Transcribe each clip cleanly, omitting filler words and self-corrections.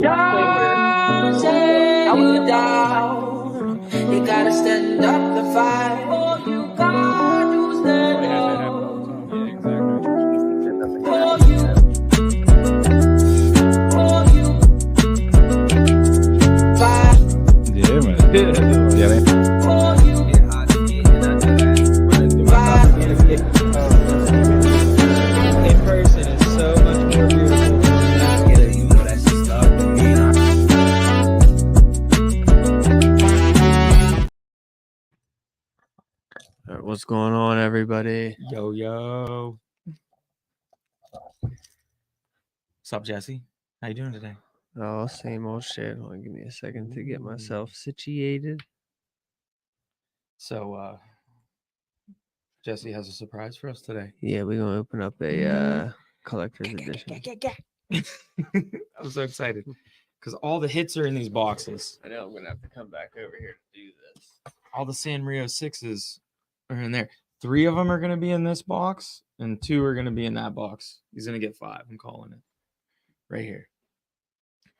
Down, say you down. You gotta stand up to fight. Oh, you gotta stand up. Oh, you fight. Yeah, man. Yeah, man. Oh, you fight. In person is so much more beautiful. All right, what's going on, everybody? Yo. What's up, Jesse? How you doing today? Oh, same old shit. Hold on, give me a second to get myself situated. So, Jesse has a surprise for us today. Yeah, we're gonna open up a collector's edition. I'm so excited because all the hits are in these boxes. I know I'm gonna have to come back over here to do this. All the Sanrio 6s are in there. 3 of them are going to be in this box, and 2 are going to be in that box. He's going to get 5. I'm calling it. Right here.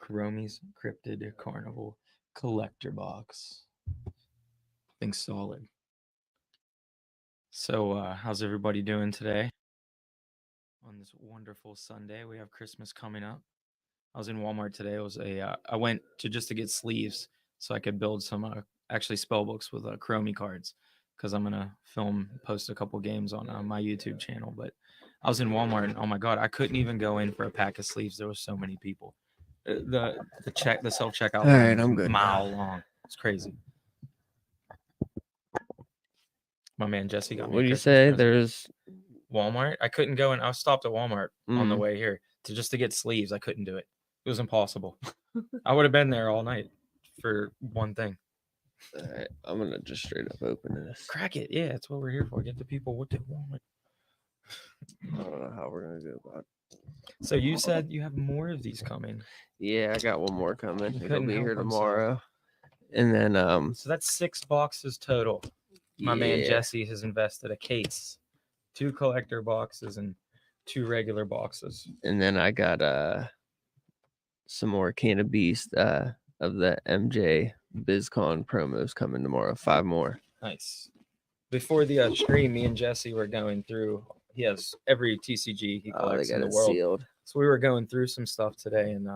Kuromi's Cryptid Carnival Collector Box. Thing's solid. So, how's everybody doing today? On this wonderful Sunday, we have Christmas coming up. I was in Walmart today. It was I went to just to get sleeves so I could build some actually spell books with Kuromi cards because I'm gonna post a couple games on my YouTube channel. But I was in Walmart and oh my god, I couldn't even go in for a pack of sleeves. There were so many people. The self checkout. All right, I'm good. Mile long. It's crazy. My man Jesse got me. What do you Christmas say? present. There's Walmart. I couldn't go in. I was stopped at Walmart on the way here to get sleeves. I couldn't do it. It was impossible. I would have been there all night for one thing. all right, I'm gonna just straight up open this. Crack it. Yeah, that's what we're here for. Get the people what they want. I don't know how we're gonna go about it. So you said you have more of these coming. Yeah, I got one more coming. It'll couldn't be help here himself. tomorrow. And then So that's 6 boxes total. My man yeah. Jesse has invested a case, 2 collector boxes and 2 regular boxes. And then I got some more Can of Beast of the MJ BizCon promos coming tomorrow. 5 more. Nice. Before the stream, me and Jesse were going through. He has every TCG he Oh, they collects got in the it world. sealed. So we were going through some stuff today, and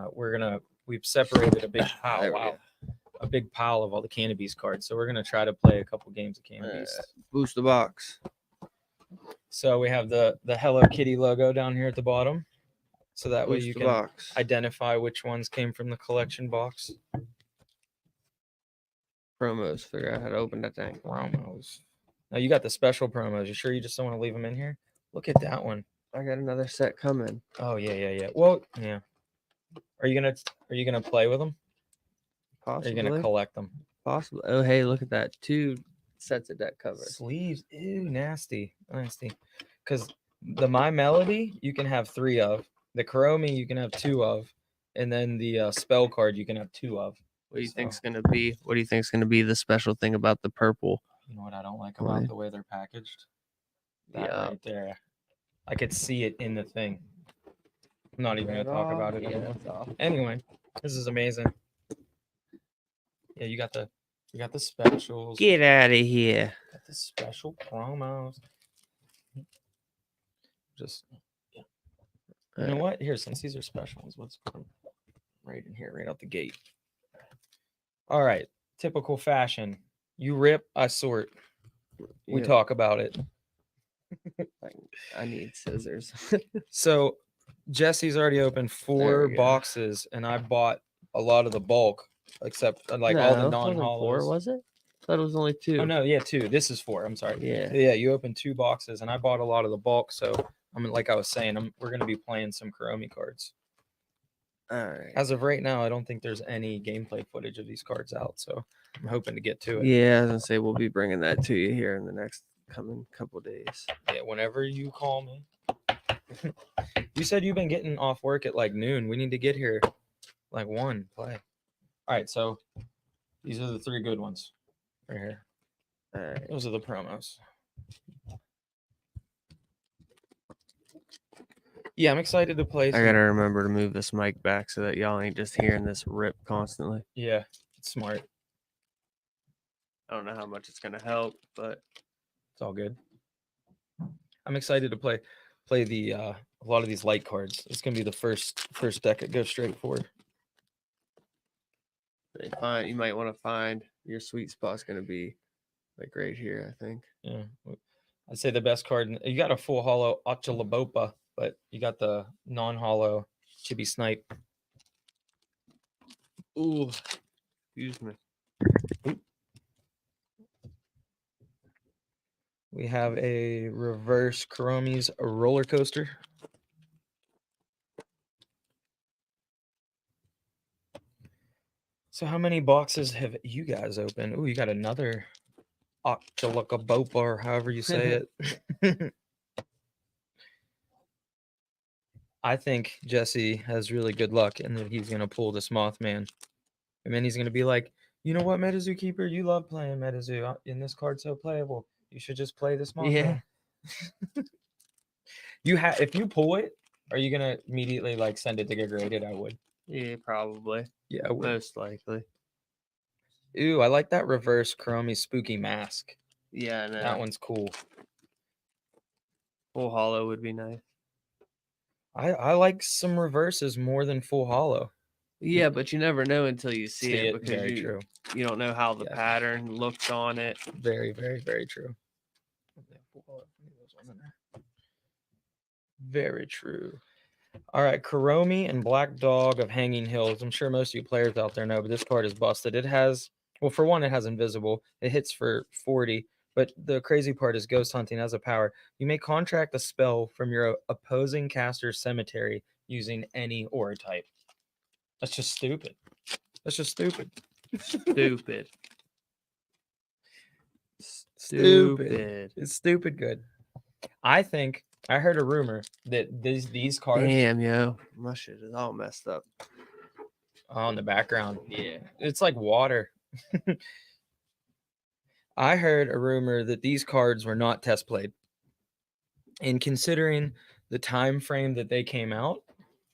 we've separated a big pile. There we Wow, go. a big pile of all the Can of Beast cards. So we're gonna try to play a couple games of Can of Beast. Boost the box. So we have the Hello Kitty logo down here at the bottom, so that way Boost you the can box. identify which ones came from the collection box. Promos. Figure out how to open that thing. Promos. Now you got the special promos. You sure you just don't want to leave them in here? Look at that one. I got another set coming. Oh yeah. Well, yeah. Are you gonna play with them? Possibly. Are you gonna collect them? Possibly. Oh, hey, look at that. 2 sets of deck covers. Sleeves. Ew, nasty. Because the My Melody you can have 3 of. The Kuromi you can have 2 of, and then the spell card you can have 2 of. What do you think's gonna be? What do you think's gonna be the special thing about the purple? You know what I don't like about the way they're packaged? That right there. I could see it in the thing. I'm not even gonna talk about it anymore. Anyway, this is amazing. Yeah, you got the specials. Get out of here. Got the special promos. Just yeah. You know what? Here, since these are specials, let's put them right in here, right out the gate. All right. Typical fashion. You rip, I sort. We talk about it. I need scissors. So Jesse's already opened 4 boxes, and I bought a lot of the bulk, except all the non-hollows. 4, was it? I thought it was only 2. Oh no, yeah, 2. This is 4. I'm sorry. Yeah. You opened 2 boxes, and I bought a lot of the bulk. So like I was saying, we're gonna be playing some Kuromi cards. All right. As of right now, I don't think there's any gameplay footage of these cards out, so I'm hoping to get to it. Yeah, I was gonna say we'll be bringing that to you here in the next coming couple days. Yeah, whenever you call me. You said you've been getting off work at like noon. We need to get here like 1 play. All right, so these are the 3 good ones right here. All right. Those are the promos. Yeah, I'm excited to play. I gotta remember to move this mic back so that y'all ain't just hearing this rip constantly. Yeah, it's smart. I don't know how much it's gonna help, but It's all good. I'm excited to play the a lot of these light cards. It's gonna be the first deck that goes straight forward. you might want to find your sweet spot's gonna be like right here, I think. Yeah, I'd say the best card. You got a full hollow Achalabopa, but you got the non-hollow Chibi Snipe. Ooh, excuse me. We have a reverse Kuromi's roller coaster. So how many boxes have you guys opened? Oh, you got another Achalabopa, or however you say it. I think Jesse has really good luck and that he's going to pull this Mothman. And then he's going to be like, you know what, Metazoo Keeper? You love playing Metazoo. And this card's so playable. You should just play this Mothman. Yeah. If you pull it, are you going to immediately like send it to get graded? I would. Yeah, probably. Yeah, I would. Most likely. Ooh, I like that reverse Kuromi Spooky Mask. Yeah, I know. That one's cool. Full hollow would be nice. I like some reverses more than full hollow. Yeah, but you never know until you see it because very true. You don't know how the pattern looks on it. Very, very, very true. Very true. All right, Kuromi and Black Dog of Hanging Hills. I'm sure most of you players out there know, but this card is busted. It has, well, for one, it has Invisible. It hits for 40, but the crazy part is Ghost Hunting has a power. You may contract a spell from your opposing caster's cemetery using any aura type. That's just stupid. That's just stupid. Stupid. Stupid. It's stupid good. I think I heard a rumor that these cards. Damn, yo, my shit is all messed up. Oh, in the background. Yeah, it's like water. I heard a rumor that these cards were not test played. And considering the time frame that they came out,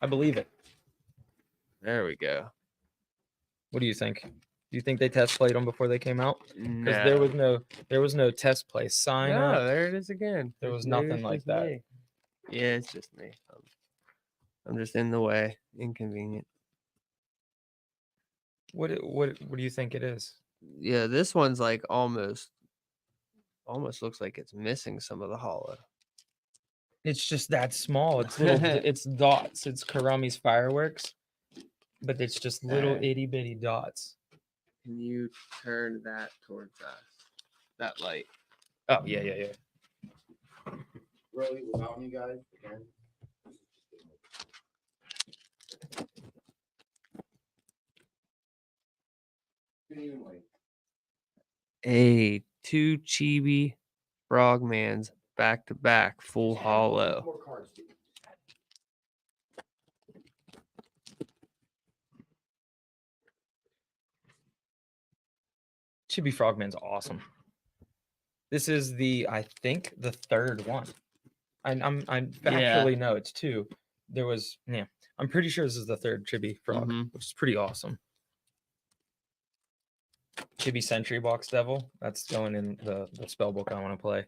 I believe it. There we go. What do you think? Do you think they test played them before they came out? Because No. there was no test play sign up. No, there it is again. There was nothing like that. Me. Yeah, it's just me. I'm just in the way. Inconvenient. What do you think it is? Yeah, this one's like almost looks like it's missing some of the hollow. It's just that small. It's little. It's dots. It's Kuromi's fireworks, but it's just little itty bitty dots. Can you turn that towards us? That light. Oh yeah. Really, without me, guys, again. A 2 chibi frogmans back to back full hollow. Chibi Frogman's awesome. This is I think the third one. I'm factually no, it's two. There was I'm pretty sure this is the third Chibi Frog, which is pretty awesome. Chibi Sentry Box Devil. That's going in the spell book I want to play.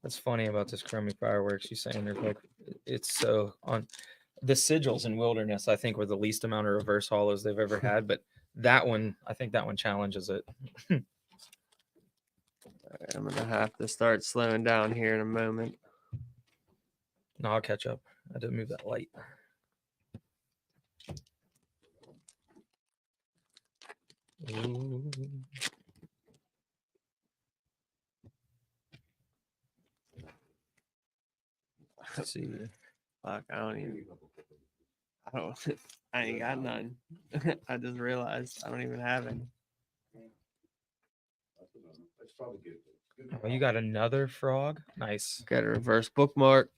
That's funny about this Kuromi Fireworks. You saying there's like it's so on the sigils in Wilderness, I think, were the least amount of reverse hollows they've ever had, but that one, I think that one challenges it. Right, I'm gonna have to start slowing down here in a moment. No, I'll catch up. I didn't move that light. Ooh. Let's see. Fuck, I ain't got none. I just realized I don't even have any. Oh, you got another frog? Nice. Got a reverse bookmark.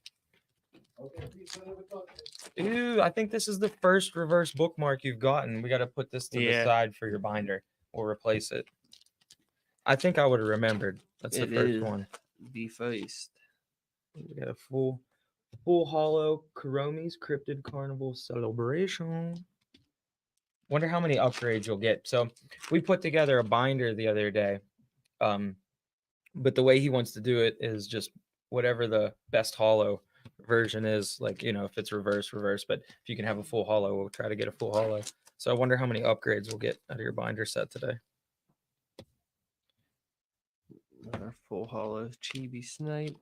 Ooh, I think this is the first reverse bookmark you've gotten. We got to put this to the side for your binder. We'll replace it. I think I would have remembered. That's the first one. Be faced. We got a full hollow Kuromi's Cryptid Carnival Celebration. Wonder how many upgrades you'll get. So we put together a binder the other day. But the way he wants to do it is just whatever the best hollow version is, like, if it's reverse, but if you can have a full hollow, we'll try to get a full hollow. So I wonder how many upgrades we'll get out of your binder set today. Another full hollow chibi snipe.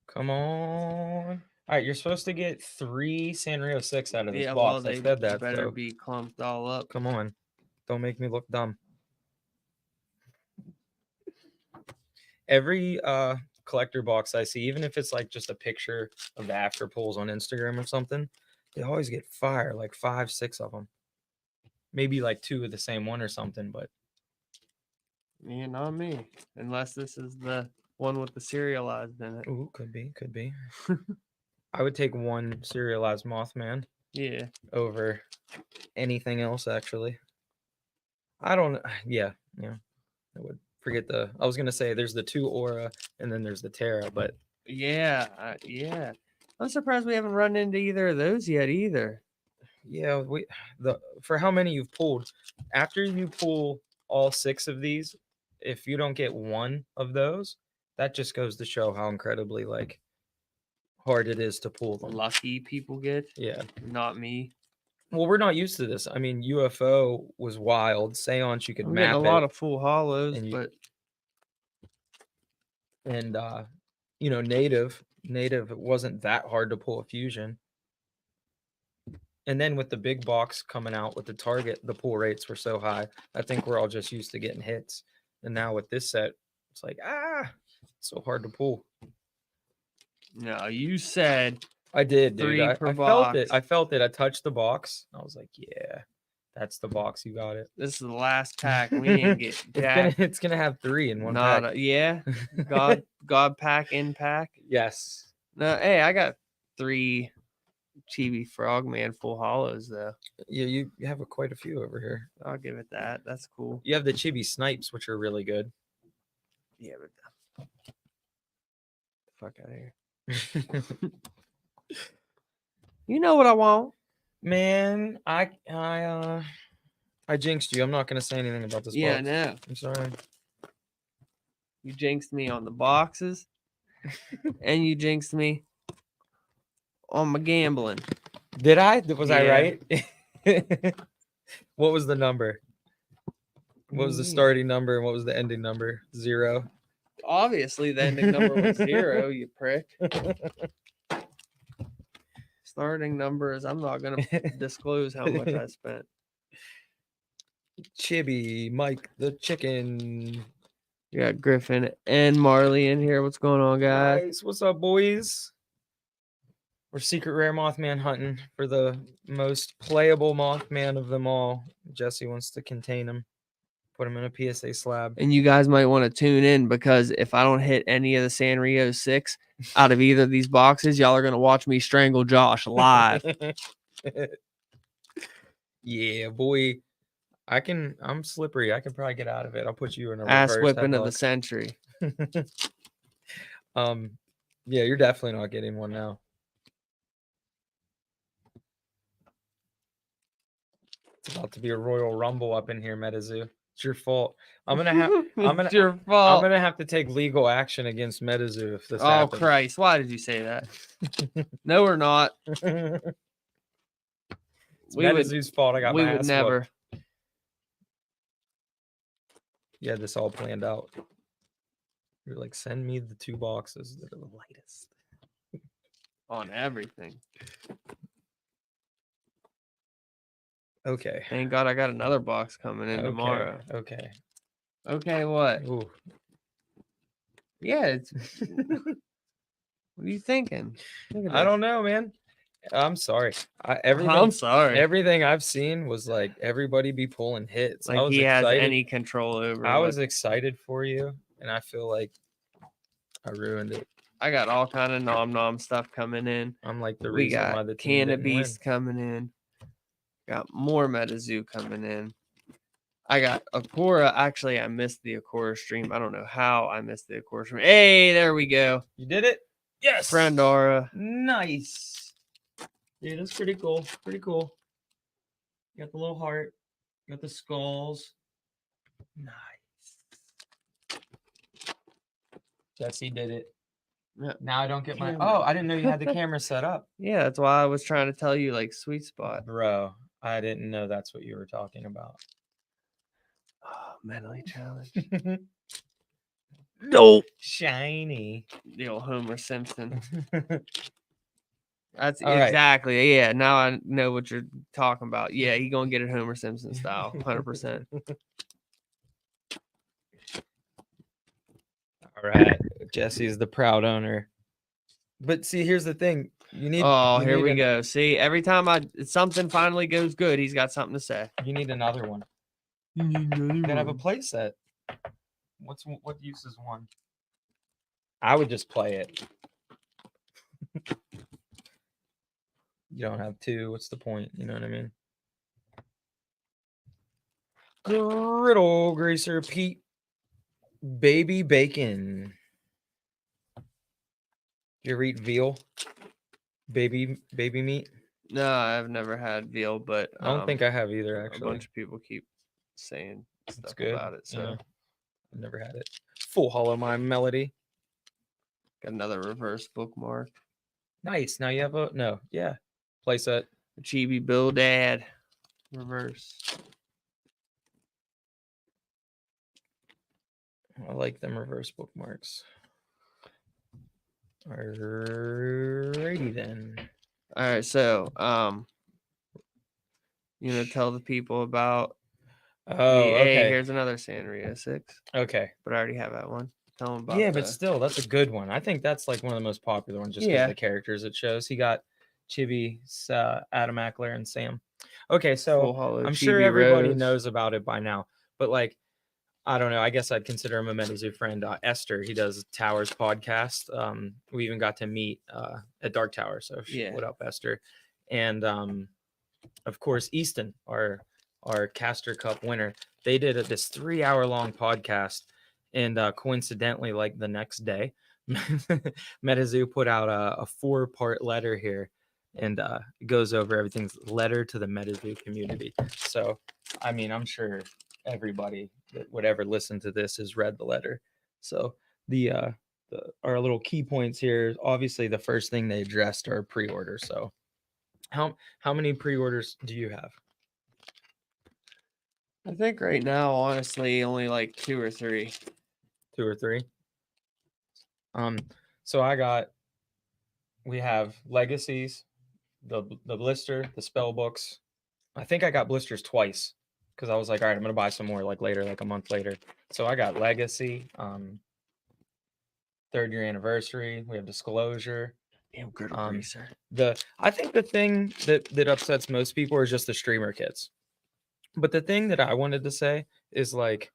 Come on. All right, you're supposed to get 3 Sanrio 6 out of this Yeah, box. well, I they said that. better So be clumped all up. come on. Don't make me look dumb. Every collector box I see, even if it's like just a picture of the after pulls on Instagram or something, they always get fire, like 5, 6 of them. Maybe like 2 of the same one or something, but Yeah, not me. Unless this is the one with the serialized in it. ooh, could be. I would take 1 serialized Mothman Yeah. over anything else, actually. I don't. Yeah. I would forget I was gonna say there's the 2 Aura and then there's the Terra, but Yeah. Yeah. I'm surprised we haven't run into either of those yet either. yeah, for how many you've pulled, after you pull all 6 of these, if you don't get 1 of those, that just goes to show how incredibly like hard it is to pull them. Lucky people get. Yeah. Not me. Well, we're not used to this. I mean, UFO was wild. Seance, you could I'm map getting a lot of full hollows, and but native it wasn't that hard to pull a fusion. And then with the big box coming out with the target, the pull rates were so high. I think we're all just used to getting hits. And now with this set, it's like, it's so hard to pull. no, you said I did, dude. 3 I per felt box. it. I felt it. I touched the box. I was like, yeah, that's the box. You got it. This is the last pack. We didn't get jack. It's gonna have 3 in one Not pack. yeah. God pack in pack. Yes. No, hey, I got 3 Chibi Frogman full hollows though. Yeah, you have quite a few over here. I'll give it that. That's cool. You have the Chibi Snipes, which are really good. Yeah, but fuck out of here. You know what I want, Man, I jinxed you. I'm not gonna say anything about this. Yeah, box. no. I'm sorry. You jinxed me on the boxes, and you jinxed me on my gambling. Did I? Was I Yeah. right? What was the number? What was the starting number and what was the ending number? 0. Obviously, the ending number was 0. You prick. Starting numbers. I'm not gonna disclose how much I spent. Chibi, Mike the chicken. You got Griffin and Marley in here. What's going on, guys? Guys, what's up, boys? We're secret rare Mothman hunting for the most playable Mothman of them all. Jesse wants to contain him, put him in a PSA slab. And you guys might want to tune in because if I don't hit any of the Sanrio 6 out of either of these boxes, y'all are gonna watch me strangle Josh live. Yeah, boy. I'm slippery. I can probably get out of it. I'll put you in a Ass reverse whipping of the headlock. century. Yeah, you're definitely not getting one now. It's about to be a Royal Rumble up in here, Metazoo. It's your fault. It's your fault. I'm gonna have to take legal action against Metazoo if this Oh happens. Christ! Why did you say that? No, we're not. It's We would- Metazoo's fault. I got We my would ass never. whooped. You had this all planned out. You're like, send me the 2 boxes that are the lightest. On everything. Okay. Thank God I got another box coming in tomorrow. Okay. Okay, what? Ooh. Yeah, it's. What are you thinking? Look at I don't this. know, man. I'm sorry. I'm sorry. Everything I've seen was like everybody be pulling hits. I Like was he has excited. any control over. I was what- excited for you, and I feel like I ruined it. I got all kind of nom stuff coming in. I'm like the We reason why got the team didn't win. Beast coming in. Got more Metazoo coming in. I got Akora. Actually, I missed the Akora stream. I don't know how I missed the Akora stream. Hey, there we go. You did it? Yes. Friend Aura. Nice. Dude, that's pretty cool. Pretty cool. You got the little heart. You got the skulls. Nice. Jesse did it. Yeah. Now I don't get my. Oh, I didn't know you had the camera set up. Yeah, that's why I was trying to tell you, like, sweet spot. Bro, I didn't know that's what you were talking about. Oh, mentally challenged. No. Shiny. The old Homer Simpson. That's All right. exactly. Yeah, now I know what you're talking about. Yeah, he gonna get it Homer Simpson style, 100%. All right. Jesse's the proud owner. But see, here's the thing. You need. Oh, you here need we go. See, every time something finally goes good, he's got something to say. You need another one. You gotta have a play set. What use is one? I would just play it. You don't have two. What's the point? You know what I mean? Griddle Greaser Pete. Baby bacon. You ever eat veal? Baby meat? No, I've never had veal, but I don't think I have either, actually. A bunch of people keep saying stuff good, about it. So yeah. I've never had it. Full Hollow Mime Melody. Got another reverse bookmark. Nice. Now you have a playset. Chibi Bill Dad. Reverse. I like them reverse bookmarks. Alrighty then. All right, so you gonna tell the people about okay. Here's another Sanrio 6. Okay. But I already have that one. Tell them about but still, that's a good one. I think that's like one of the most popular ones just because of the characters it shows. He got Chibi, Adam Ackler, and Sam. Okay, so I'm sure everybody knows about it by now. But like, I don't know. I guess I'd consider him a metazoo friend. Esther, he does Towers podcast. We even got to meet at Dark Tower. So what up, Esther? And of course, Easton, our Caster Cup winner. They did this 3-hour long podcast, and coincidentally, like the next day, metazoo put out a 4-part letter here, and it goes over everything's letter to the metazoo community. So, I mean, I'm sure everybody that would ever listen to this has read the letter. So our little key points here, obviously the first thing they addressed are pre-orders. So how many pre-orders do you have? I think right now, honestly, only like 2 or 3. 2 or 3. So we have legacies, the blister, the spell books. I think I got blisters twice because I was like, all right, I'm gonna buy some more like later, like a month later. So I got legacy, 3rd year anniversary. We have disclosure. Damn good research. I think the thing that upsets most people is just the streamer kits. But the thing that I wanted to say is like,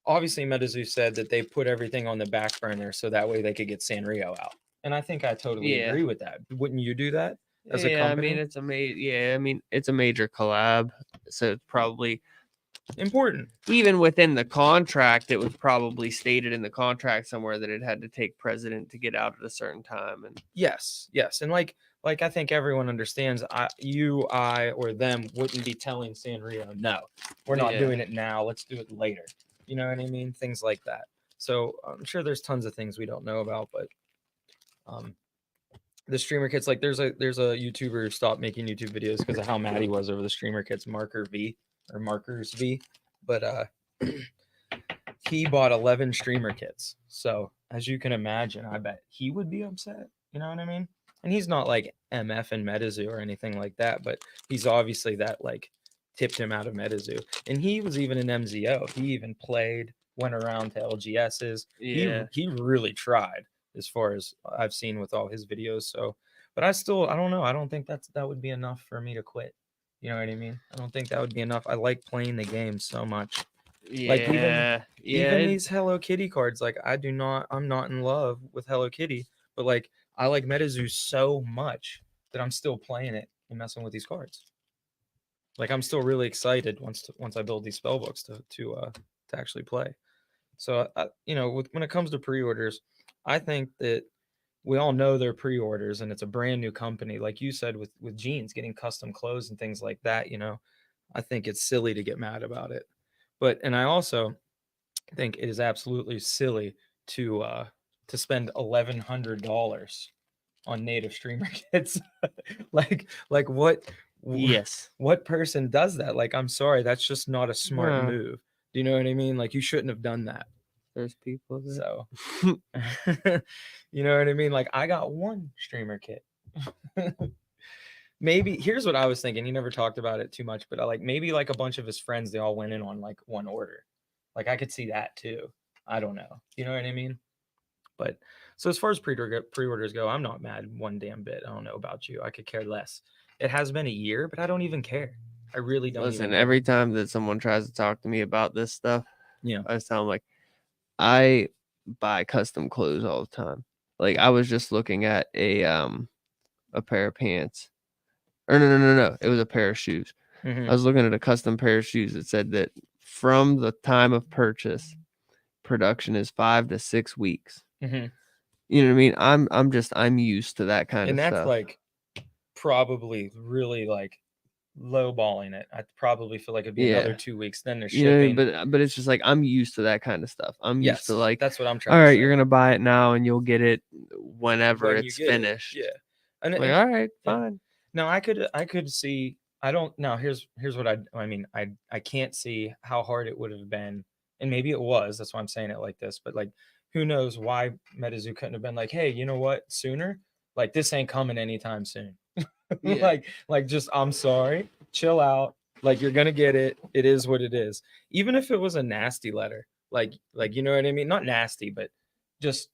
obviously metazoo said that they put everything on the back burner so that way they could get Sanrio out. And I think I totally agree with that. Wouldn't you do that as a company? I mean, it's a major collab. So it's probably important. Even within the contract, it was probably stated in the contract somewhere that it had to take precedent to get out at a certain time. And yes. And like I think everyone understands, I or them wouldn't be telling Sanrio, no, we're not doing it now. Let's do it later. You know what I mean? Things like that. So I'm sure there's tons of things we don't know about, but the streamer kits, like there's a YouTuber who stopped making YouTube videos because of how mad he was over the streamer kits, Markers V. But he bought 11 streamer kits. So as you can imagine, I bet he would be upset. You know what I mean? And he's not like MF and metazoo or anything like that, but he's obviously that like tipped him out of metazoo. And he was even an MZO. He even played, went around to LGSs. He really tried, as far as I've seen with all his videos. So, but I don't know. I don't think that would be enough for me to quit. You know what I mean? I don't think that would be enough. I like playing the game so much. Like even these Hello Kitty cards, like I'm not in love with Hello Kitty, but like I like metazoo so much that I'm still playing it and messing with these cards. Like I'm still really excited once I build these spell books to actually play. So when it comes to pre-orders, I think that we all know they're pre-orders and it's a brand new company. Like you said with jeans getting custom clothes and things like that, I think it's silly to get mad about it. And I also think it is absolutely silly to spend $1,100 on native streamer kits. like Yes. what person does that? Like, I'm sorry, that's just not a smart Yeah. move. Do you know what I mean? Like, you shouldn't have done that. There's people that. So, you know what I mean? Like, I got one streamer kit. Maybe here's what I was thinking. He never talked about it too much, but maybe like a bunch of his friends, they all went in on like one order. Like, I could see that too. I don't know. You know what I mean? But so as far as pre-orders go, I'm not mad one damn bit. I don't know about you. I could care less. It has been a year, but I don't even care. I really don't. Listen, even care. every time that someone tries to talk to me about this stuff, Yeah. I sound like I buy custom clothes all the time. Like I was just looking at a pair of pants. Or no. It was a pair of shoes. Mm-hmm. I was looking at a custom pair of shoes that said that from the time of purchase, production is 5 to 6 weeks. Mm-hmm. You know what I mean? I'm used to that kind And of that's stuff. like probably really like lowballing it. I probably feel like it'd be another 2 weeks. Then there's You know, shipping. but it's just like I'm used to that kind of stuff. I'm used to like, that's what I'm trying all to right, say. you're gonna buy it now and you'll get it whenever When it's you get it, finished. yeah. Like, all right, fine. Now I could see. I don't. Now here's what I mean. I can't see how hard it would have been, and maybe it was. That's why I'm saying it like this. But like, who knows why metazoo couldn't have been like, hey, you know what? Sooner. Like this ain't coming anytime soon. Yeah. like just I'm sorry. Chill out. Like you're gonna get it. It is what it is. Even if it was a nasty letter, like you know what I mean. Not nasty, but just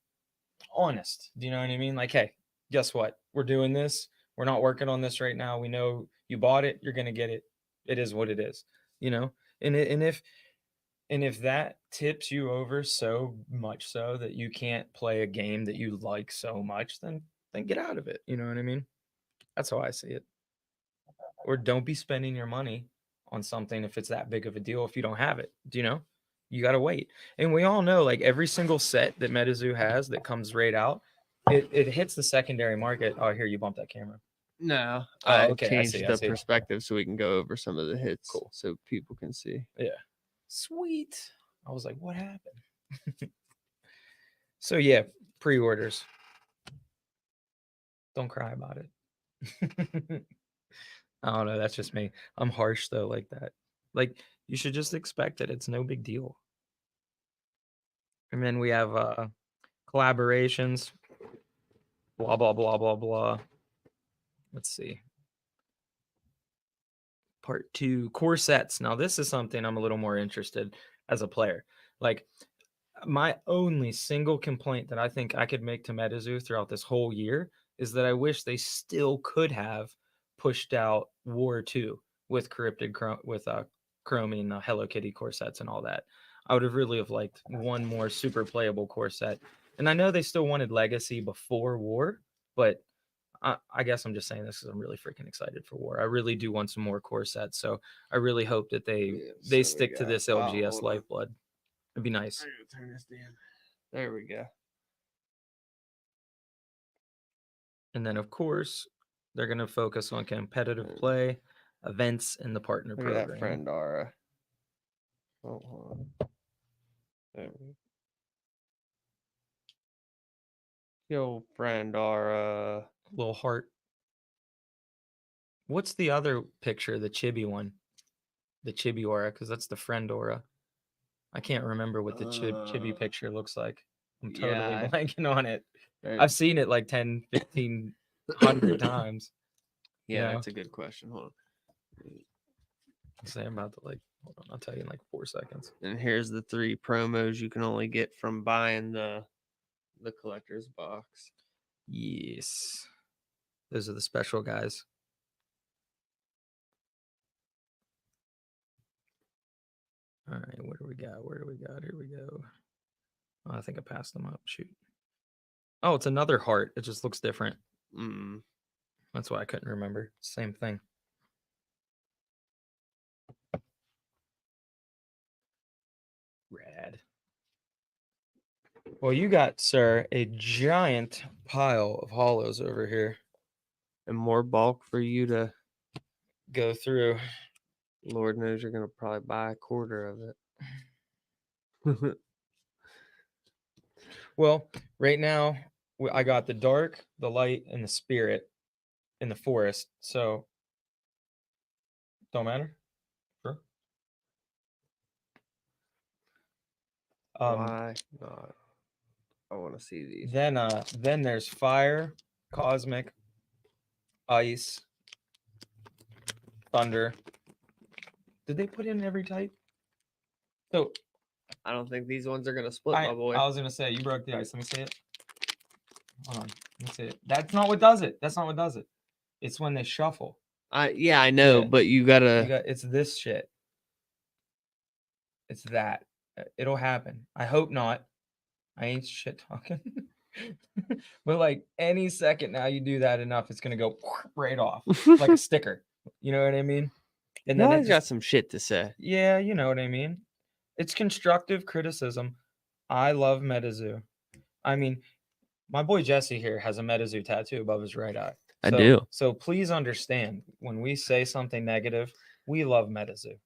honest. Do you know what I mean? Like, hey, guess what? We're doing this. We're not working on this right now. We know you bought it. You're gonna get it. It is what it is. You know. And if that tips you over so much so that you can't play a game that you like so much, then get out of it. You know what I mean? That's how I see it. Or don't be spending your money on something if it's that big of a deal if you don't have it. Do you know? You got to wait. And we all know like every single set that MetaZoo has that comes right out, it hits the secondary market. Oh, here you bump that camera. No, Oh, I okay. I changed see. the perspective so we can go over some of the hits, Cool. so people can see. Yeah. Sweet. I was like, what happened? So yeah, pre-orders. Don't cry about it. I don't know. That's just me. I'm harsh though, like that. Like you should just expect it. It's no big deal. And then we have collaborations. Blah blah blah blah blah. Let's see. Part 2, core sets. Now this is something I'm a little more interested as a player. Like my only single complaint that I think I could make to MetaZoo throughout this whole year is that I wish they still could have pushed out War 2 with Chroming Hello Kitty core sets and all that. I would have really have liked one more super playable core set. And I know they still wanted Legacy before War, but I guess I'm just saying this because I'm really freaking excited for War. I really do want some more core sets, so I really hope that they stick to this LGS Lifeblood. It'd be nice. I'm gonna turn this down. There we go. And then, of course, they're going to focus on competitive play, events, and the partner Look program. at that friend Aura. Oh, hold on. There we go. Yo, friend Aura. Little heart. What's the other picture? The chibi one. The chibi aura, because that's the friend aura. I can't remember what the chibi picture looks like. I'm totally blanking on it. I've seen it like 10, 15, 100 times. Yeah, that's a good question. Hold on. Say I'm about to hold on, I'll tell you in like 4 seconds. And here's the 3 promos you can only get from buying the collector's box. Yes. Those are the special guys. All right, what do we got? Where do we got? Here we go. Oh, I think I passed them up. Shoot. Oh, it's another heart. It just looks different. That's why I couldn't remember. Same thing. Well, you got, sir, a giant pile of hollows over here. And more bulk for you to. Go through. Lord knows you're gonna probably buy a quarter of it. Well, right now I got the dark, the light, and the spirit in the forest. So don't matter. Sure. Why not? I want to see these. Then there's fire, cosmic, ice, thunder. Did they put in every type? So I don't think these ones are gonna split, my boy. I was gonna say you broke the ice. Let me see it. Hold on. Let me see it. That's not what does it. That's not what does it. It's when they shuffle. Yeah, I know, Yeah. but you gotta. It's this shit. It's that. It'll happen. I hope not. I ain't shit talking. But like any second now you do that enough, it's gonna go right off like a sticker. You know what I mean? And You then always got some shit to say. yeah, you know what I mean. It's constructive criticism. I love metazoo. I mean, my boy Jesse here has a metazoo tattoo above his right eye. I do. So please understand when we say something negative, we love metazoo.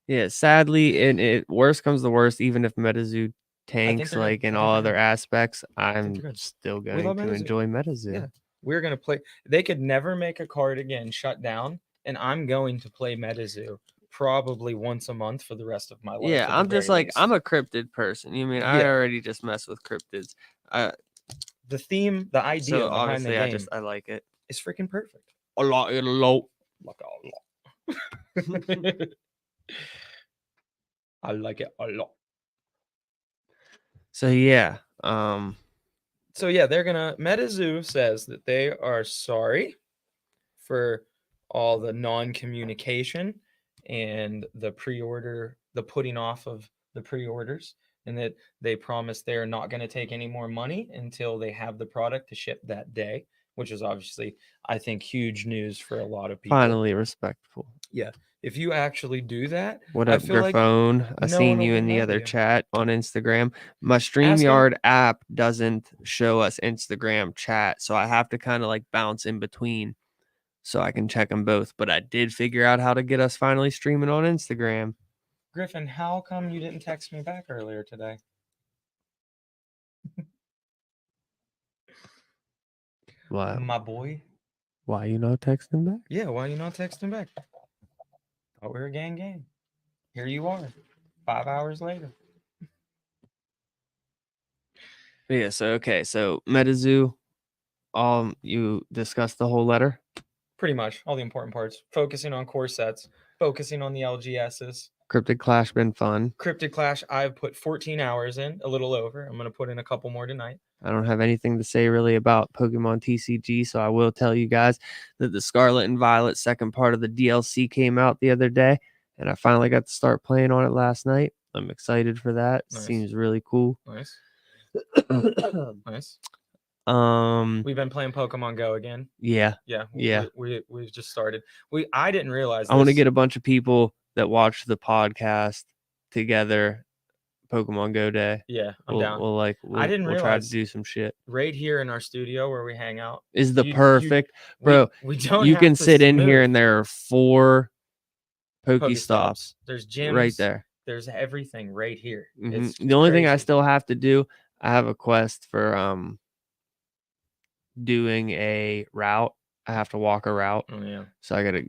Yeah, sadly, and it worst comes to worst, even if MetaZoo tanks they're good. like in I think all they're other good. aspects, they're I'm good. still We going love to MetaZoo. enjoy MetaZoo. Yeah. We're gonna play. They could never make a card again shut down, and I'm going to play metazoo probably once a month for the rest of my life. Yeah, at the I'm just very like least. I'm a cryptid person. You mean I Yeah. already just mess with cryptids. The theme, the idea So behind the obviously game I like it. is freaking perfect. A lot. Like a lot. I like it a lot. So yeah, So yeah, they're gonna. MetaZoo says that they are sorry for all the non-communication and the pre-order, the putting off of the pre-orders, and that they promise they're not going to take any more money until they have the product to ship that day, which is obviously, I think, huge news for a lot of people. finally respectful. Yeah, if you actually do that, What I up, feel like Griffone? I no seen one will you be in the mad at other you. chat on Instagram. My Ask 'em. StreamYard app doesn't show us Instagram chat, so I have to kind of like bounce in between so I can check them both. But I did figure out how to get us finally streaming on Instagram. Griffin, how come you didn't text me back earlier today? Why? My boy. Why you not texting back? Yeah, why you not texting back? Thought we were gang. Here you are, 5 hours later. Yeah. So okay. So MetaZoo, you discussed the whole letter. Pretty much all the important parts. Focusing on core sets, focusing on the LGSs. Cryptid Clash been fun. Cryptid Clash, I've put 14 hours in, a little over. I'm gonna put in a couple more tonight. I don't have anything to say really about Pokemon TCG, so I will tell you guys that the Scarlet and Violet second part of the DLC came out the other day, and I finally got to start playing on it last night. I'm excited for that. Nice. Seems really cool. Nice. Nice. We've We've been playing Pokemon Go again. Yeah. Yeah. Yeah. We've just started. I didn't realize. I want to get a bunch of people that watch the podcast together. Pokemon Go Day. Yeah, I'm down. I didn't realize try to do some shit. Right here in our studio where we hang out is the perfect, bro. We don't. You can sit in here and there are 4 Pokestops. There's gyms right there. There's everything right here. The only thing I still have to do, I have a quest for doing a route. I have to walk a route. Oh yeah. So I gotta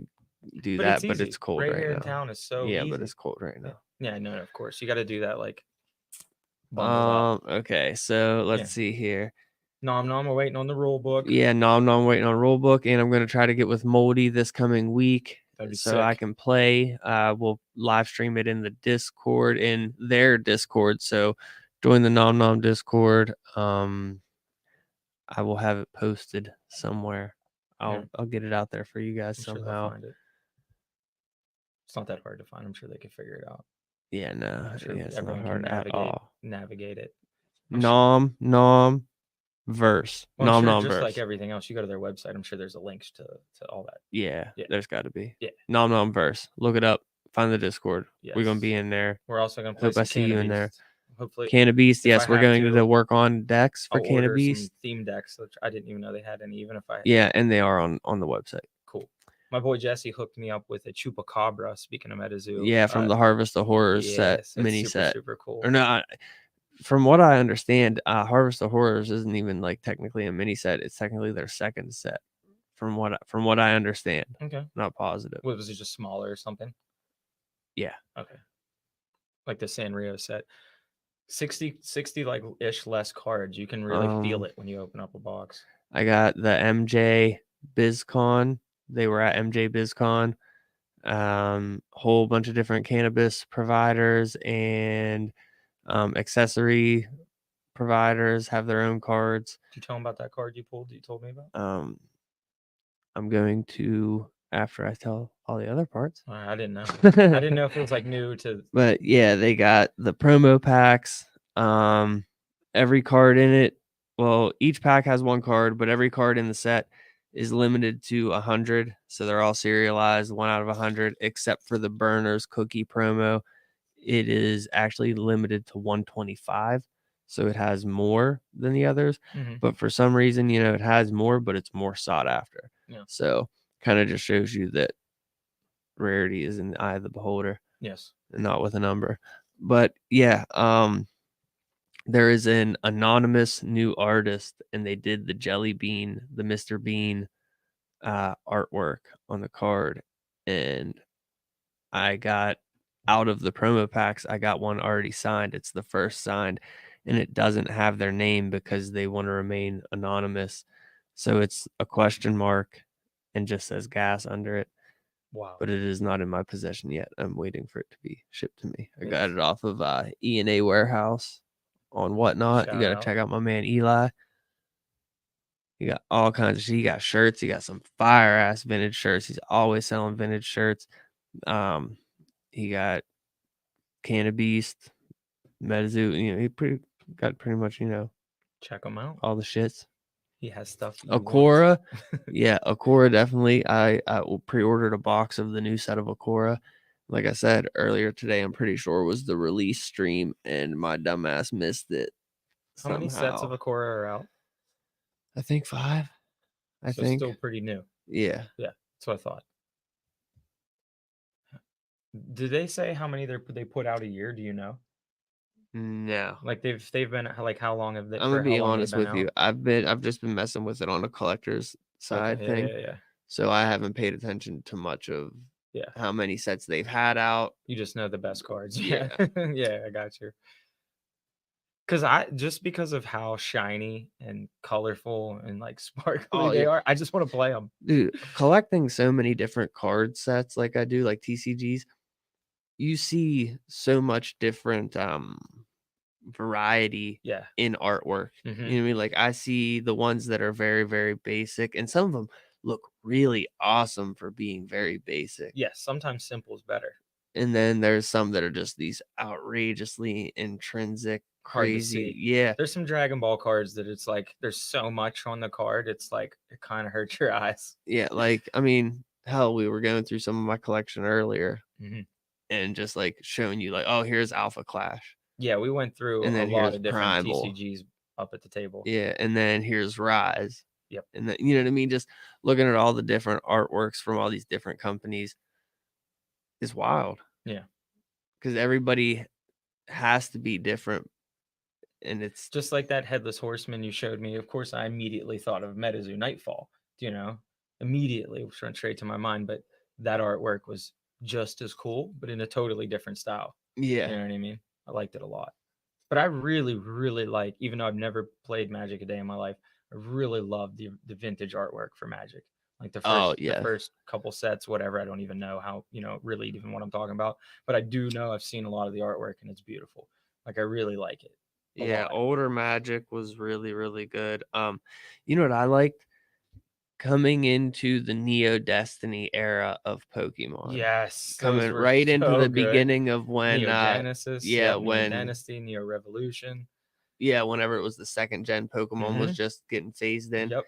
do that, but it's cold right here now. in town is so yeah, easy. but it's cold right now. Yeah, no, of course you got to do that like. Okay, so let's see here. Nom, we're waiting on the rule book. Yeah, nom, waiting on rule book, and I'm gonna try to get with Moldy this coming week. So sick. I can play. We'll live stream it in the Discord, in their Discord. So join the Nom Discord. I will have it posted somewhere. I'll get it out there for you guys somehow. Sure find it. It's not that hard to find. I'm sure they could figure it out. Yeah, no, sure it's not hard at all. Navigate it. Nom verse. Well, Nom just verse. like everything else, you go to their website. I'm sure there's a link to all that. Yeah, there's got to be. Yeah. Nom verse. Look it up. Find the Discord. Yes. We're gonna be in there. We're also gonna play. Hope I see you in there. hopefully. Cannabis, if I yes, we're have going to, to work on decks for I'll order Cannabis. some theme decks, which I didn't even know they had any. Even if I Yeah, and they are on the website. cool. My boy Jesse hooked me up with a Chupacabra. Speaking of metazoo, Yeah, from the Harvest of Horrors set, yes, it's mini super set. super cool. Or no, from what I understand, Harvest of Horrors isn't even like technically a mini set. It's technically their second set. From what I understand. Okay, Not positive. what was it? Just smaller or something? Yeah. Okay, like the Sanrio set. 60 like ish less cards. You can really feel it when you open up a box. I got the MJ BizCon. They were at MJ BizCon. Whole bunch of different cannabis providers and accessory providers have their own cards. Did you tell them about that card you pulled? You told me about. I'm going to after I tell all the other parts. I didn't know. I didn't know if it was like new to. But yeah, they got the promo packs. Every card in it. Well, each pack has one card, but every card in the set is limited to 100. So they're all serialized, 1 out of 100, except for the Burners cookie promo. It is actually limited to 125. So it has more than the others. Mhm. But for some reason, it has more, but it's more sought after. Yeah. So kind of just shows you that rarity is in the eye of the beholder. Yes. And not with a number. But yeah, there is an anonymous new artist, and they did the Jelly Bean, the Mr. Bean artwork on the card. And I got out of the promo packs, I got one already signed. It's the first signed, and it doesn't have their name because they want to remain anonymous. So it's a question mark and just says gas under it. Wow. But it is not in my possession yet. I'm waiting for it to be shipped to me. I got Yes. it off of E&A Warehouse on Whatnot. You got to check out my man Eli. He got all kinds of shit. He got shirts. He got some fire ass vintage shirts. He's always selling vintage shirts. He got Cannabis, metazoo. He got pretty much Check him out. all the shits. He has stuff. Akora, yeah, Akora definitely. I pre-ordered a box of the new set of Akora. Like I said earlier today, I'm pretty sure it was the release stream, and my dumbass missed it. How many sets of Akora are out? I think 5. I think still pretty new. Yeah. Yeah, that's what I thought. Did they say how many they put out a year? Do you know? No. Like they've been like how long have they? I'm gonna be honest with you. I've just been messing with it on a collector's side thing. Yeah. So I haven't paid attention to much of how many sets they've had out. You just know the best cards. Yeah. Yeah, I got you. Because of how shiny and colorful and like sparkly they are, I just want to play them. Dude, collecting so many different card sets like I do, like TCGs, you see so much different variety in artwork. You know what I mean? Like I see the ones that are very, very basic, and some of them look really awesome for being very basic. Yes, sometimes simple is better. And then there's some that are just these outrageously intrinsic, crazy. Yeah. There's some Dragon Ball cards that it's like there's so much on the card, it's like it kind of hurts your eyes. Yeah, like I mean, hell, we were going through some of my collection earlier, and just like showing you, like, oh, here's Alpha Clash. Yeah, we went through and then a lot of different Primal. TCGs up at the table. Yeah, and then here's Rise. Yep. And then, you know what I mean? Just looking at all the different artworks from all these different companies is wild. Yeah. Because everybody has to be different. And it's just like that Headless Horseman you showed me. Of course, I immediately thought of metazoo Nightfall, immediately went straight to my mind. But that artwork was just as cool, but in a totally different style. Yeah. You know what I mean? I liked it a lot. But I really, really like, even though I've never played Magic a day in my life, I really love the vintage artwork for Magic. Like the first couple sets, whatever. I don't even know how, really even what I'm talking about. But I do know I've seen a lot of the artwork and it's beautiful. Like I really like it. Yeah, older Magic was really, really good. You know what I liked? Coming into the Neo Destiny era of Pokemon. Yes. Coming right into the beginning of when Neo Genesis. when Neo Dynasty, Neo Revolution. Yeah, whenever it was the second gen Pokemon was just getting phased in. Yep.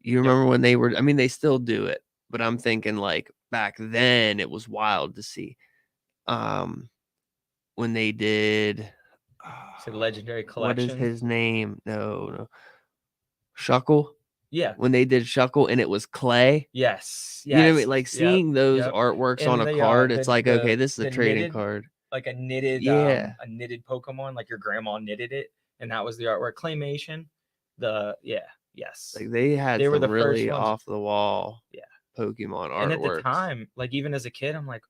You remember when they were, I mean, they still do it, but I'm thinking like back then it was wild to see. When they did, Say Legendary What is Collection. his name? No. Shuckle. Yeah. When they did Shuckle and it was clay. Yes. You know what I mean? Yes. Like Yep. seeing those Yep. artworks on And a the, card, the- it's like, the- okay, this is a the trading knitted, card. like a knitted, Yeah. a knitted Pokemon, like your grandma knitted it, and that was the artwork. Claymation. Yes. Like they had They were some the first really ones. off the wall Yeah. Pokemon artworks. And at the time, like even as a kid, I'm like,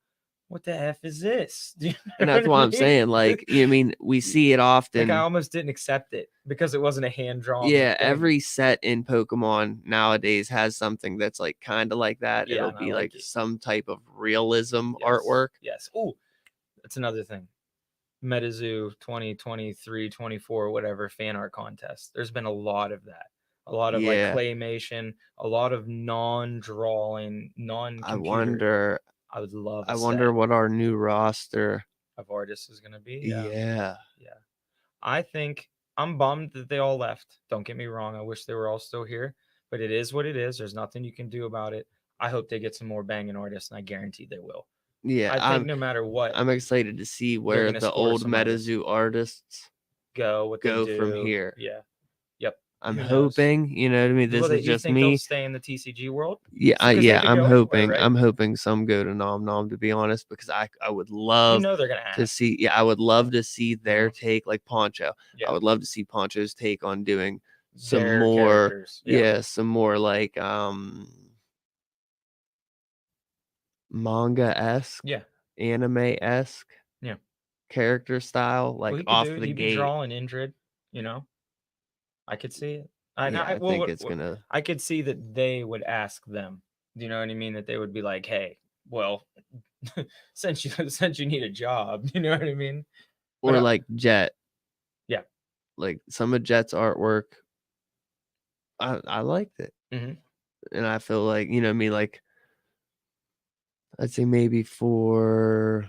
what the F is this? Do you know And that's what why I I'm mean? saying, like, you know what I mean, we see it often. Like I almost didn't accept it because it wasn't a hand drawn. Yeah, every set in Pokemon nowadays has something that's like kind of like that. Yeah, It'll and I be like like it. some type of realism Yes, artwork. Yes. Oh, that's another thing. Metazoo 2023, 24, whatever fan art contest. There's been a lot of that. A lot of like Yeah. claymation, a lot of non-drawing, non-computer. I would love. I wonder what our new roster of artists is gonna be. Yeah. I think I'm bummed that they all left. Don't get me wrong. I wish they were all still here, but it is what it is. There's nothing you can do about it. I hope they get some more banging artists, and I guarantee they will. Yeah, I think no matter what, I'm excited to see where gonna the score old some Metazoo artists go from do. here. Yeah. Yep. I'm Who knows? hoping, you know what I mean? This is You just think me. they'll stay in the TCG world? Yeah, Because they could I'm go hoping. anywhere, right? I'm hoping some go to Nom Nom, to be honest, because I would love they're gonna ask. to see. Yeah, I would love to see their take, like Poncho. Yeah. I would love to see Poncho's take on doing some Their more. characters. Yeah, some more like manga-esque, Yeah. anime-esque, Yeah. character style, like Well, off the he'd be gate. drawing Indrid, you know. I could see it. I think it's gonna. I could see that they would ask them. Do you know what I mean? That they would be like, "Hey, well, since you need a job, you know what I mean?" Or like Jet. Yeah. Like some of Jet's artwork, I liked it. Mhm. And I feel like, you know what I mean, like I'd say maybe for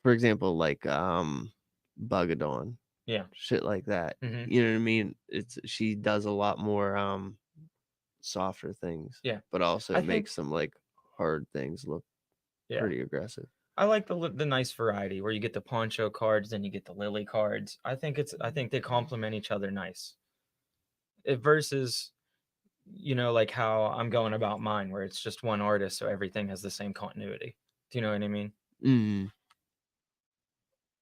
example, like Bugadon. Yeah. Shit like that. Mhm. You know what I mean? She does a lot more softer things. Yeah. But also I makes some like hard things look pretty aggressive. I like the nice variety where you get the Poncho cards, then you get the Lily cards. I think they complement each other nice. Versus, you know, like how I'm going about mine, where it's just one artist, so everything has the same continuity. Do you know what I mean? Mm.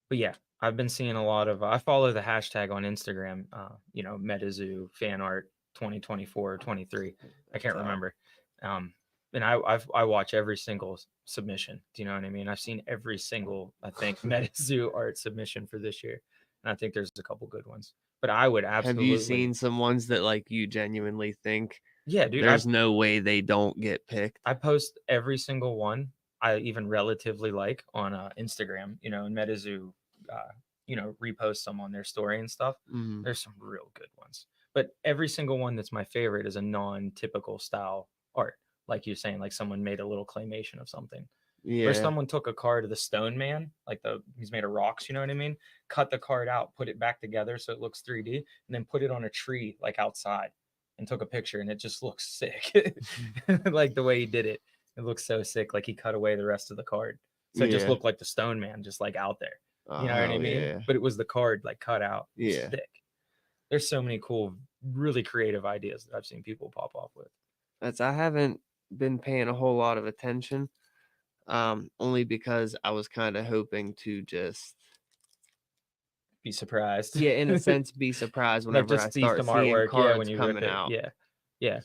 But yeah, I've been seeing a lot of. I follow the hashtag on Instagram. You know, Metazoo fan art 2024 or 23. I can't remember. And I watch every single submission. Do you know what I mean? I've seen every single, I think, Metazoo art submission for this year, and I think there's a couple good ones. But I would absolutely. Have you seen some ones that like you genuinely think? Yeah, dude. There's no way they don't get picked. I post every single one I even relatively like on Instagram. You know, and Metazoo, you know, repost some on their story and stuff. Mm. There's some real good ones. But every single one that's my favorite is a non-typical style art. Like you're saying, like someone made a little claymation of something. Yeah. Or someone took a card of the Stone Man, like he's made of rocks, you know what I mean? Cut the card out, put it back together so it looks 3D, and then put it on a tree like outside and took a picture, and it just looks sick. Like the way he did it. It looks so sick, like he cut away the rest of the card. So it just looked like the Stone Man, just like out there. You know what I mean? Yeah. But it was the card like cut out. Yeah. Thick. There's so many cool, really creative ideas that I've seen people pop off with. I haven't been paying a whole lot of attention. Only because I was kind of hoping to just be surprised. Yeah, in a sense, be surprised whenever I start seeing artwork, cards when you coming out. Yeah.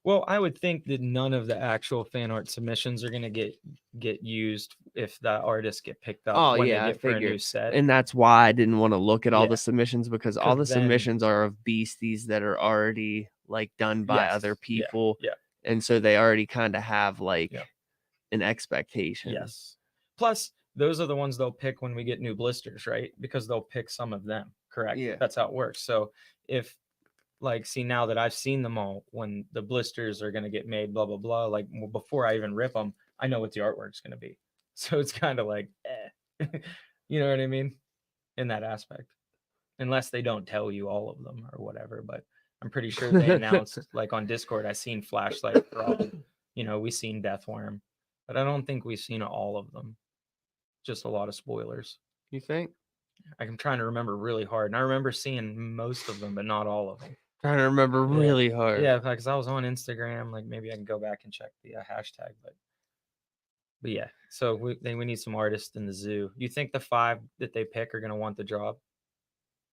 Well, I would think that none of the actual fan art submissions are gonna get used if the artists get picked up when they get for a new set. And that's why I didn't want to look at all the submissions, because all the then, submissions are of beasties that are already like done by other people. Yeah. And so they already kind of have like an expectation. Yes. Plus, those are the ones they'll pick when we get new blisters, right? Because they'll pick some of them, correct? Yeah. That's how it works. So if like, see, now that I've seen them all, when the blisters are going to get made, blah, blah, blah, like before I even rip them, I know what the artwork's going to be. So it's kind of like, you know what I mean? In that aspect, unless they don't tell you all of them or whatever, but I'm pretty sure they announced like on Discord, I seen Flashlight Frog, you know, we seen Deathworm, but I don't think we've seen all of them. Just a lot of spoilers. You think? I'm trying to remember really hard, and I remember seeing most of them, but not all of them. Trying to remember really hard. Yeah, because I was on Instagram. Like maybe I can go back and check the hashtag, but yeah. So we need some artists in the zoo. You think the 5 that they pick are gonna want the job?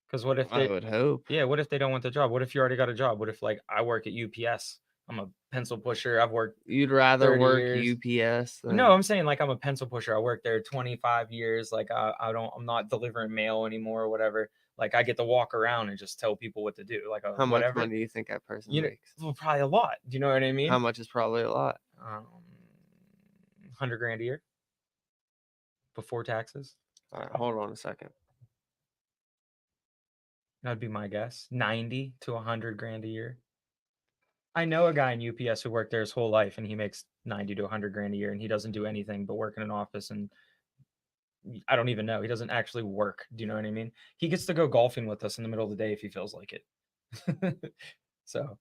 Because what if I they? would hope. Yeah, what if they don't want the job? What if you already got a job? What if like I work at UPS? I'm a pencil pusher. I've worked You'd rather 30 work years. UPS than No, I'm saying like I'm a pencil pusher. I worked there 25 years. Like I'm not delivering mail anymore or whatever. Like I get to walk around and just tell people what to do. Like how much whatever. money do you think that person You know, makes? well, probably a lot. Do you know what I mean? How much is probably a lot? 100 grand a year before taxes. All right, hold on a second. That'd be my guess. 90 to 100 grand a year. I know a guy in UPS who worked there his whole life and he makes 90 to 100 grand a year and he doesn't do anything but work in an office and I don't even know. He doesn't actually work. Do you know what I mean? He gets to go golfing with us in the middle of the day if he feels like it. So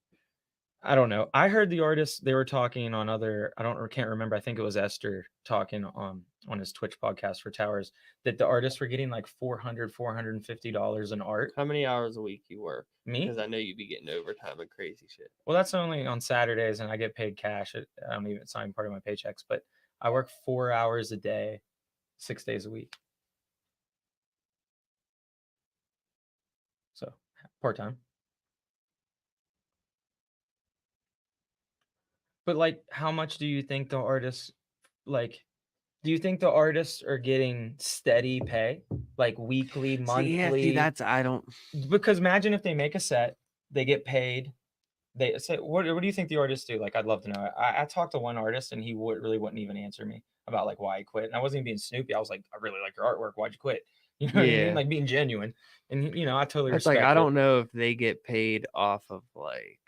I don't know. I heard the artists they were talking on other. Can't remember. I think it was Esther talking on his Twitch podcast for Towers that the artists were getting like $450 in art. How many hours a week you work? Me? Because I know you'd be getting overtime and crazy shit. Well, that's only on Saturdays, and I get paid cash. I don't even sign part of my paychecks, but I work 4 hours a day, 6 days a week. So part time. But like, how much do you think the artists like? Do you think the artists are getting steady pay, like weekly, monthly? See, that's I don't. Because imagine if they make a set, they get paid. They say, what do you think the artists do? Like, I'd love to know. I talked to one artist and he really wouldn't even answer me about like why he quit. And I wasn't even being snoopy. I was like, I really like your artwork. Why'd you quit? You know what I mean? Yeah. Like being genuine. And I totally It's respect like I it. don't know if they get paid off of like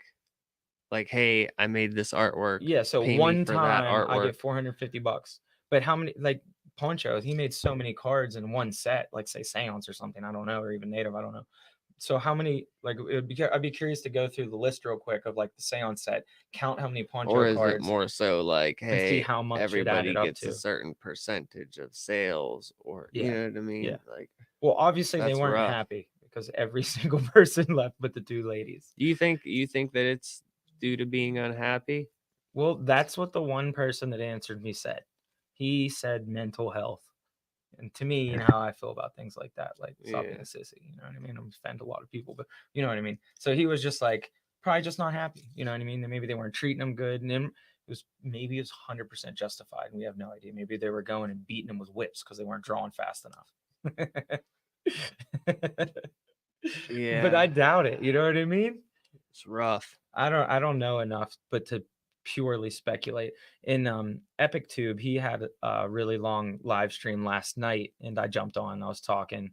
hey, I made this artwork. Yeah, so pay me one for that time I artwork. get $450. But how many like Poncho, he made so many cards in one set, like say Seance or something, I don't know, or even Native, I don't know. So how many like I'd be curious to go through the list real quick of like the Seance set, count how many Poncho Or is it cards more so like, and see hey, how much it everybody added up gets to. a certain percentage of sales, or Yeah, you know what I mean? yeah. Like, Well, obviously they that's weren't rough. happy because every single person left but the 2 ladies. You think that it's due to being unhappy? Well, that's what the one person that answered me said. He said mental health. And to me, you know how I feel about things like that. Like, stop being Yeah. a sissy. You know what I mean? I'm offend a lot of people, but you know what I mean? So he was just like, probably just not happy. You know what I mean? That maybe they weren't treating him good. And then maybe it was 100% justified. And we have no idea. Maybe they were going and beating him with whips because they weren't drawing fast enough. Yeah. But I doubt it. You know what I mean? It's rough. I don't know enough, but to purely speculate. In Epic Tube, he had a really long live stream last night, and I jumped on. I was talking,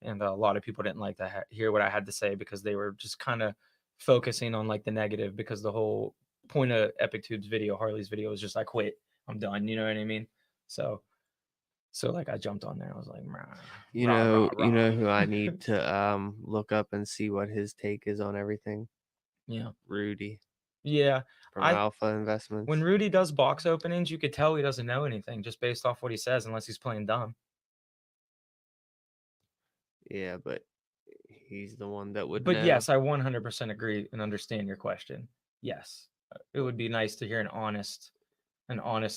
and a lot of people didn't like to hear what I had to say because they were just kind of focusing on like the negative. Because the whole point of Epic Tube's video, Harley's video, was just I quit, I'm done. You know what I mean? So like I jumped on there. I was like, you know who I need to look up and see what his take is on everything. Yeah, Rudy. Yeah, from Alpha Investments. When Rudy does box openings, you could tell he doesn't know anything just based off what he says, unless he's playing dumb. Yeah, but he's the one that would. But know. Yes, I 100% agree and understand your question. Yes, it would be nice to hear an honest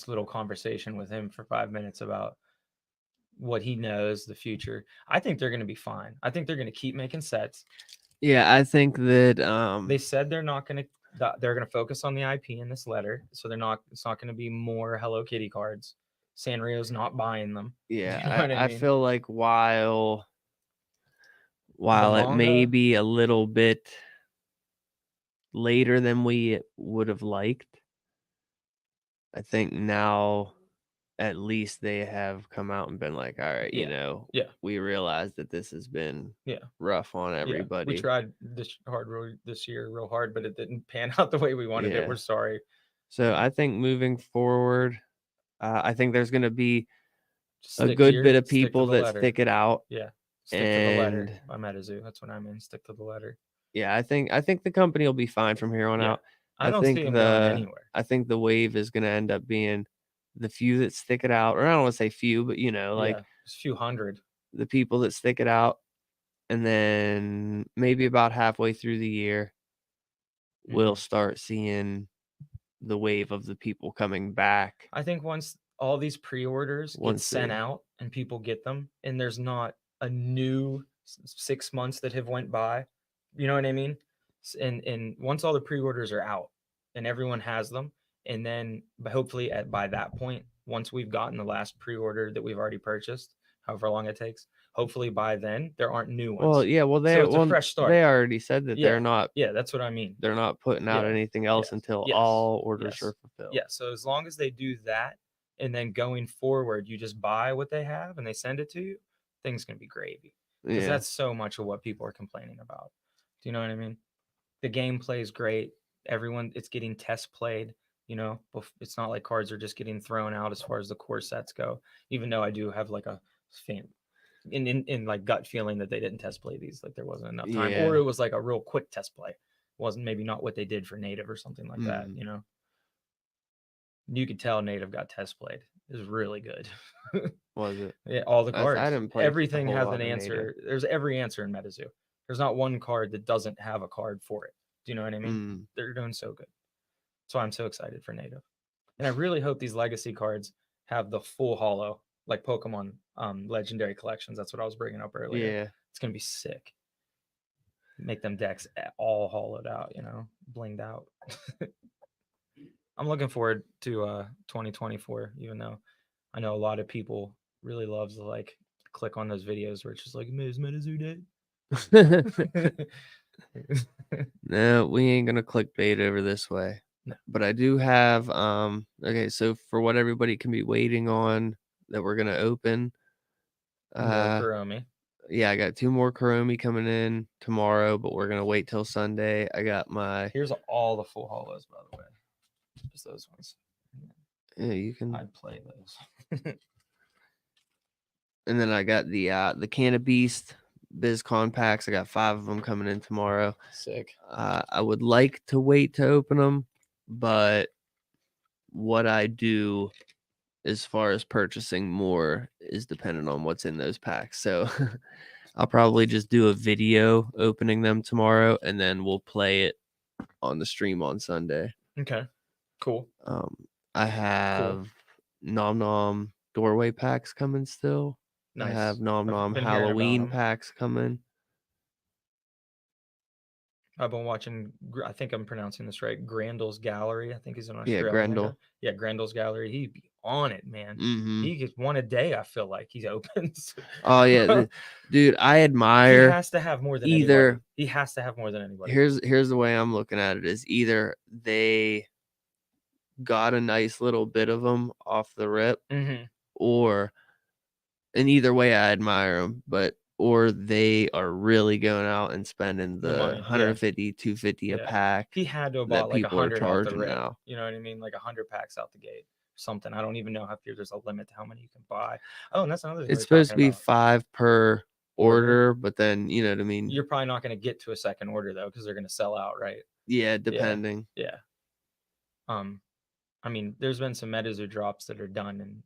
little conversation with him for 5 minutes about what he knows, the future. I think they're going to be fine. I think they're going to keep making sets. Yeah, I think that they said they're not going to. They're going to focus on the IP in this letter, so they're not. It's not going to be more Hello Kitty cards. Sanrio's not buying them. Yeah, you know what I mean? feel like while it may be a little bit later than we would have liked, I think now at least they have come out and been like, all right, we realize that this has been rough on everybody. We tried this year real hard, but it didn't pan out the way we wanted it. We're sorry. So I think moving forward, I think there's going to be a good bit of people that stick it out. Yeah. Stick to the letter by metazoo. That's what I mean. Stick to the letter. Yeah, I think the company will be fine from here on out. I don't see them going anywhere. I think the wave is going to end up being the few that stick it out, or I don't want to say few, but like a few hundred. the people that stick it out, and then maybe about halfway through the year, we'll start seeing the wave of the people coming back. I think once all these pre-orders get Once sent they- out and people get them, and there's not a new 6 months that have went by, you know what I mean? And once all the pre-orders are out and everyone has them, and then hopefully by that point, once we've gotten the last pre-order that we've already purchased, however long it takes, hopefully by then there aren't new ones. Well, yeah, well So it's a fresh start. they already said that Yeah. they're not Yeah, that's what I mean. they're not putting out Yeah. anything else Yes. until Yes. all orders Yes. are fulfilled. Yeah, so as long as they do that, and then going forward, you just buy what they have and they send it to you, things can be gravy. Because Yeah. that's so much of what people are complaining about. Do you know what I mean? The gameplay is great. Everyone, it's getting test played. You know, it's not like cards are just getting thrown out as far as the core sets go. Even though I do have like a fan in like gut feeling that they didn't test play these, like there wasn't enough time, Yeah. or it was like a real quick test play. Wasn't maybe not what they did for native or something like that. Mhm. You know, you could tell native got test played. It was really good. Was it? Yeah, all the cards. I didn't play a Everything whole has lot an of answer. native. There's every answer in metazoo. There's not one card that doesn't have a card for it. Do you know what I mean? Mm. They're doing so good. So I'm so excited for native. And I really hope these legacy cards have the full holo, like Pokemon legendary collections. That's what I was bringing up earlier. Yeah. It's gonna be sick. Make them decks all hollowed out, you know, blinged out. I'm looking forward to 2024, even though I know a lot of people really loves to like click on those videos where it's just like is metazoo dead? No, we ain't gonna clickbait over this way. No. But I do have okay, so for what everybody can be waiting on that we're gonna open. More Kuromi. Yeah, I got 2 more Kuromi coming in tomorrow, but we're gonna wait till Sunday. I got my Here's all the full holos, by the way. Just those ones. yeah, you can I'd play those. and then I got the Can of Beast BizCon packs. I got 5 of them coming in tomorrow. Sick. I would like to wait to open them, but what I do as far as purchasing more is dependent on what's in those packs. So I'll probably just do a video opening them tomorrow, and then we'll play it on the stream on Sunday. Okay. Cool. I have Nom Nom doorway packs coming still. Nice. I have Nom I've Nom been hearing about Halloween 'em. packs coming. I've been watching, I think I'm pronouncing this right, Grandel's Gallery. I think he's an Yeah, Australian. Grendel. Yeah, Grandel's Gallery. He'd be on it, man. Mm-hmm. He gets one a day, I feel like he opens. Oh yeah, dude, I He admire. has to have more than either anybody. He has to have more than anybody. Here's the way I'm looking at it is either they got a nice little bit of them off the rip, or in either way I admire them, or they are really going out and spending the money, 150, 250 a Yeah. pack. He had to have that bought like people are 100 off the charging rip. now. You know what I mean? Like 100 packs out the gate. Something. I don't even know if there's a limit to how many you can buy. Oh, and that's another thing. It's supposed to be 5 per Order. order, but then you know what I mean. You're probably not going to get to a second order though, because they're going to sell out, right? Yeah, depending. Yeah. I mean, there's been some metazoo drops that are done in,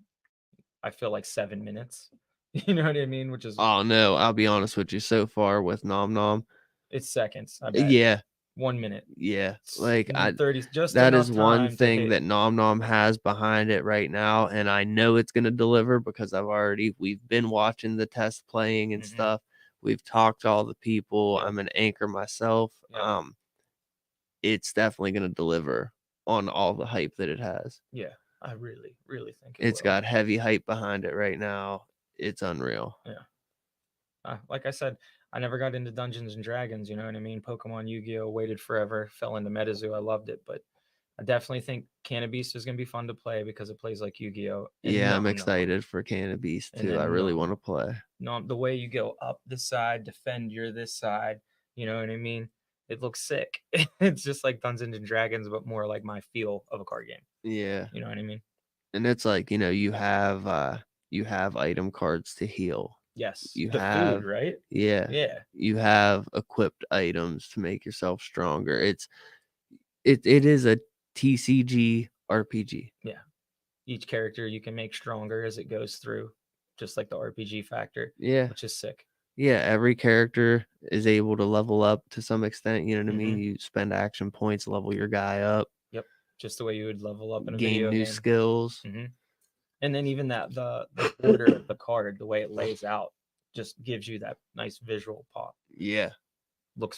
I feel like 7 minutes. You know what I mean? Which is Oh no, I'll be honest with you. So far with Nom Nom, it's seconds. I bet. yeah, 1 minute. yeah. Like 30. Just that enough is one time to thing hit. that Nom Nom has behind it right now, and I know it's gonna deliver because we've been watching the test playing and stuff. We've talked to all the people. Yeah. I'm an anchor myself. Yeah. It's definitely gonna deliver on all the hype that it has. Yeah, I really, really think It's will. got heavy hype behind it right now. It's unreal. Yeah. Like I said, I never got into Dungeons and Dragons. You know what I mean? Pokemon, Yu-Gi-Oh, waited forever, fell into metazoo. I loved it, but I definitely think Can of Beast is gonna be fun to play because it plays like Yu-Gi-Oh. Yeah, I'm excited for Can of Beast And too. then I really Nom. want to play. No, the way you go up the side, defend your this side. You know what I mean? It looks sick. It's just like Dungeons and Dragons, but more like my feel of a card game. Yeah. You know what I mean? And it's like, you have item cards to heal. Yes. You the have food, right? Yeah. Yeah. You have equipped items to make yourself stronger. It is a TCG RPG. Yeah. Each character you can make stronger as it goes through. just like the RPG factor, Yeah. which is sick. Yeah, every character is able to level up to some extent. You know what I mean? Mhm. You spend action points, level your guy up, Yep, just the way you would level up in a gain video new game. skills. And then even that the order of the card, the way it lays out, just gives you that nice visual pop. Yeah.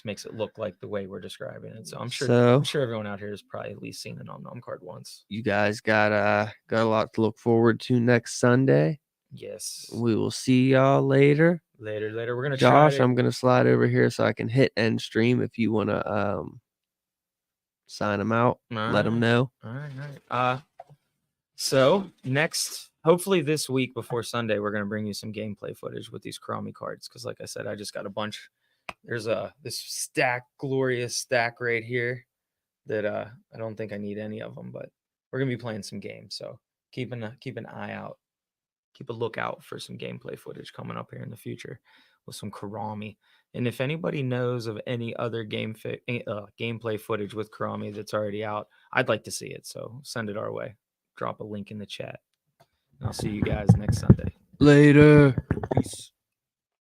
Makes it look like the way we're describing it. So I'm sure everyone out here has probably at least seen a Nom Nom card once. You guys got a lot to look forward to next Sunday. Yes. We will see y'all later. Later. We're gonna Josh, try to... I'm gonna slide over here so I can hit end stream if you wanna sign them out. Let them know. All right. So next, hopefully this week before Sunday, we're gonna bring you some gameplay footage with these Kurami cards. Because like I said, I just got a bunch. There's this glorious stack right here that I don't think I need any of them, but we're gonna be playing some games. So keep an eye out, keep a lookout for some gameplay footage coming up here in the future with some Kurami. And if anybody knows of any other gameplay footage with Kurami that's already out, I'd like to see it. So send it our way. Drop a link in the chat. And I'll see you guys next Sunday. Later. Peace.